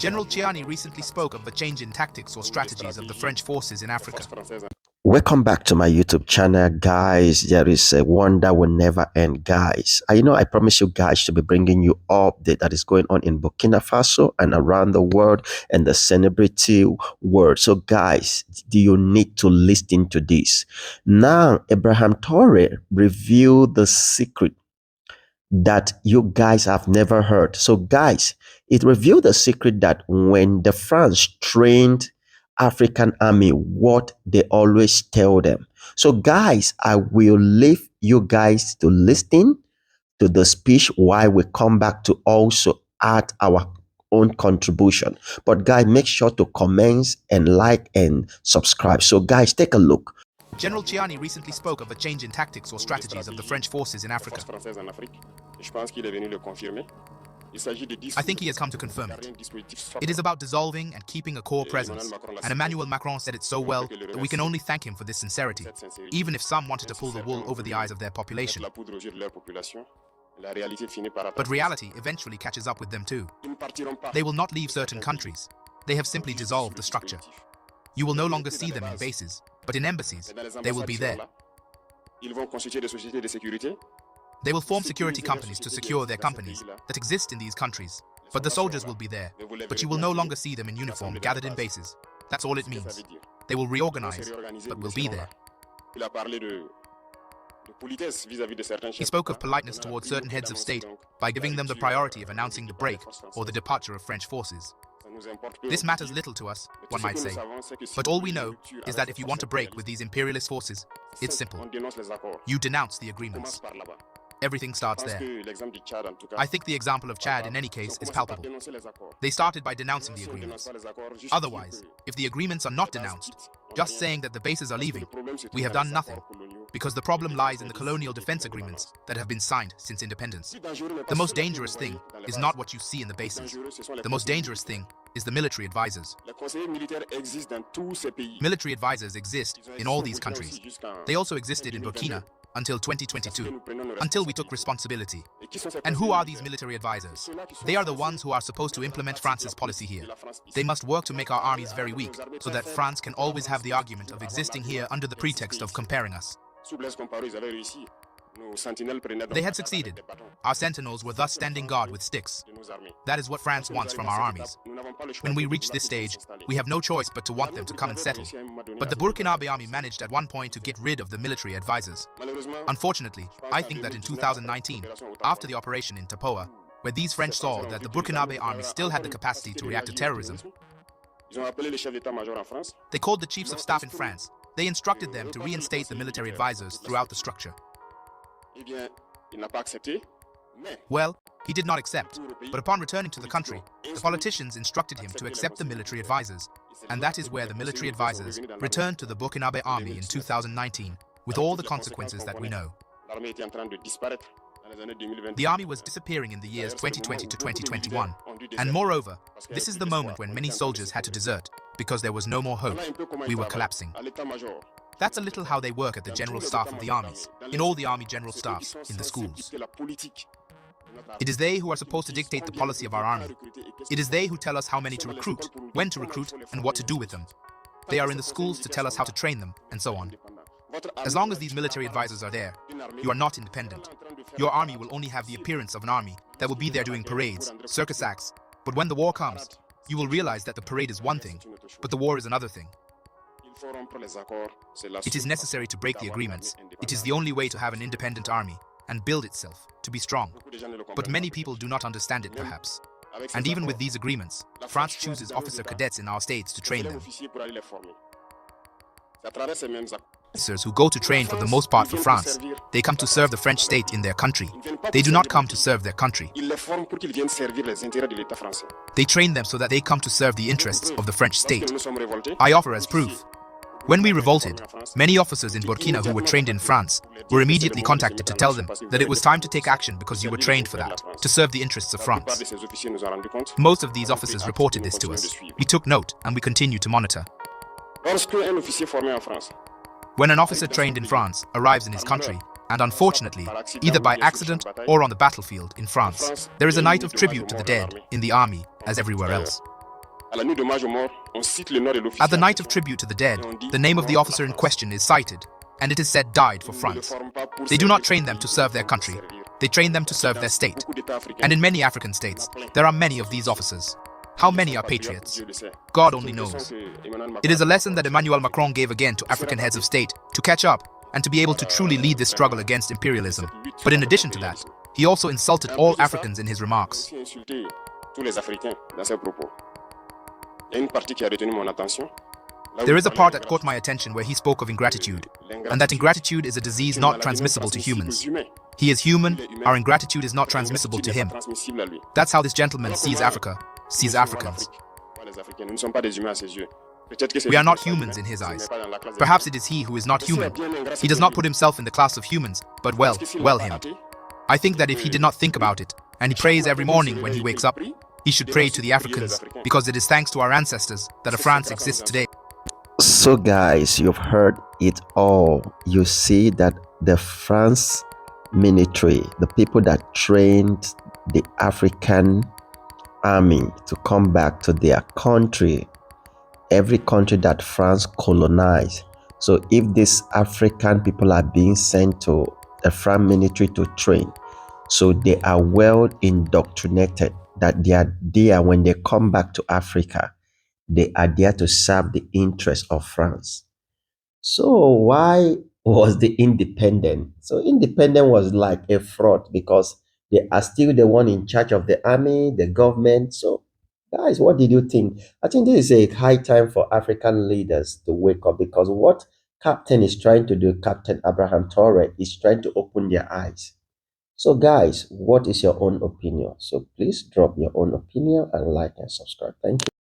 General Chiani recently spoke of a change in tactics or strategies of the French forces in Africa. Welcome back to my YouTube channel, guys. There is a one that will never end, guys. I promise you guys to be bringing you update that is going on in Burkina Faso and around the world and the celebrity world. So guys, do you need to listen to this? Now, Ibrahim Traore revealed the secret that you guys have never heard. So guys, it revealed the secret that when the France trained African army, what they always tell them. So guys, I will leave you guys to listen to the speech while we come back to also add our own contribution. But guys, make sure to comment and like and subscribe. So guys, take a look. General Chiani recently spoke of a change in tactics or strategies of the French forces in Africa. I think he has come to confirm it. It is about dissolving and keeping a core presence. And Emmanuel Macron said it so well that we can only thank him for this sincerity, even if some wanted to pull the wool over the eyes of their population. But reality eventually catches up with them too. They will not leave certain countries. They have simply dissolved the structure. You will no longer see them in bases, but in embassies, they will be there. They will form security companies to secure their companies that exist in these countries. But the soldiers will be there. But you will no longer see them in uniform gathered in bases. That's all it means. They will reorganize, but will be there. He spoke of politeness towards certain heads of state by giving them the priority of announcing the break or the departure of French forces. This matters little to us, one might say. But all we know is that if you want to break with these imperialist forces, it's simple. You denounce the agreements. Everything starts there. I think the example of Chad in any case is palpable. They started by denouncing the agreements. Otherwise, if the agreements are not denounced, just saying that the bases are leaving, we have done nothing. Because the problem lies in the colonial defense agreements that have been signed since independence. The most dangerous thing is not what you see in the bases. The most dangerous thing is the military advisors. Military advisors exist in all these countries. They also existed in Burkina until 2022, until we took responsibility. And who are these military advisors? They are the ones who are supposed to implement France's policy here. They must work to make our armies very weak, so that France can always have the argument of existing here under the pretext of comparing us. They had succeeded. Our sentinels were thus standing guard with sticks. That is what France wants from our armies. When we reach this stage, we have no choice but to want them to come and settle. But the Burkinabe army managed at one point to get rid of the military advisors. Unfortunately, I think that in 2019, after the operation in Tapoa, where these French saw that the Burkinabe army still had the capacity to react to terrorism, they called the chiefs of staff in France. They instructed them to reinstate the military advisors throughout the structure. Well, he did not accept, but upon returning to the country, the politicians instructed him to accept the military advisors, and that is where the military advisors returned to the Burkinabe army in 2019, with all the consequences that we know. The army was disappearing in the years 2020 to 2021, and moreover, this is the moment when many soldiers had to desert, because there was no more hope. We were collapsing. That's a little how they work at the general staff of the armies, in all the army general staffs, in the schools. It is they who are supposed to dictate the policy of our army. It is they who tell us how many to recruit, when to recruit, and what to do with them. They are in the schools to tell us how to train them, and so on. As long as these military advisors are there, you are not independent. Your army will only have the appearance of an army that will be there doing parades, circus acts. But when the war comes, you will realize that the parade is one thing, but the war is another thing. It is necessary to break the agreements. It is the only way to have an independent army and build itself to be strong. But many people do not understand it, perhaps. And even with these agreements, France chooses officer cadets in our states to train them. Officers who go to train for the most part for France, they come to serve the French state in their country. They do not come to serve their country. They train them so that they come to serve the interests of the French state. I offer as proof. When we revolted, many officers in Burkina who were trained in France were immediately contacted to tell them that it was time to take action because you were trained for that, to serve the interests of France. Most of these officers reported this to us. We took note and we continue to monitor. When an officer trained in France arrives in his country, and unfortunately, either by accident or on the battlefield in France, there is a night of tribute to the dead in the army as everywhere else. At the night of tribute to the dead, the name of the officer in question is cited, and it is said died for France. They do not train them to serve their country, they train them to serve their state. And in many African states, there are many of these officers. How many are patriots? God only knows. It is a lesson that Emmanuel Macron gave again to African heads of state to catch up and to be able to truly lead this struggle against imperialism. But in addition to that, he also insulted all Africans in his remarks. There is a part that caught my attention where he spoke of ingratitude, and that ingratitude is a disease not transmissible to humans. He is human, our ingratitude is not transmissible to him. That's how this gentleman sees Africa, sees Africans. We are not humans in his eyes. Perhaps it is he who is not human. He does not put himself in the class of humans, but well him. I think that if he did not think about it, and he prays every morning when he wakes up, he should pray to the Africans, because it is thanks to our ancestors that a France exists today. So guys, you've heard it all. You see that the France military, the people that trained the African army to come back to their country, every country that France colonized. So if these African people are being sent to the France military to train, so they are well indoctrinated that they are there when they come back to Africa, they are there to serve the interests of France. So why was the independent? So independent was like a fraud because they are still the one in charge of the army, the government. So guys, what did you think? I think this is a high time for African leaders to wake up, because what Captain is trying to do, Captain Ibrahim TRAORE, is trying to open their eyes. So guys, what is your own opinion? So please drop your own opinion and like and subscribe. Thank you.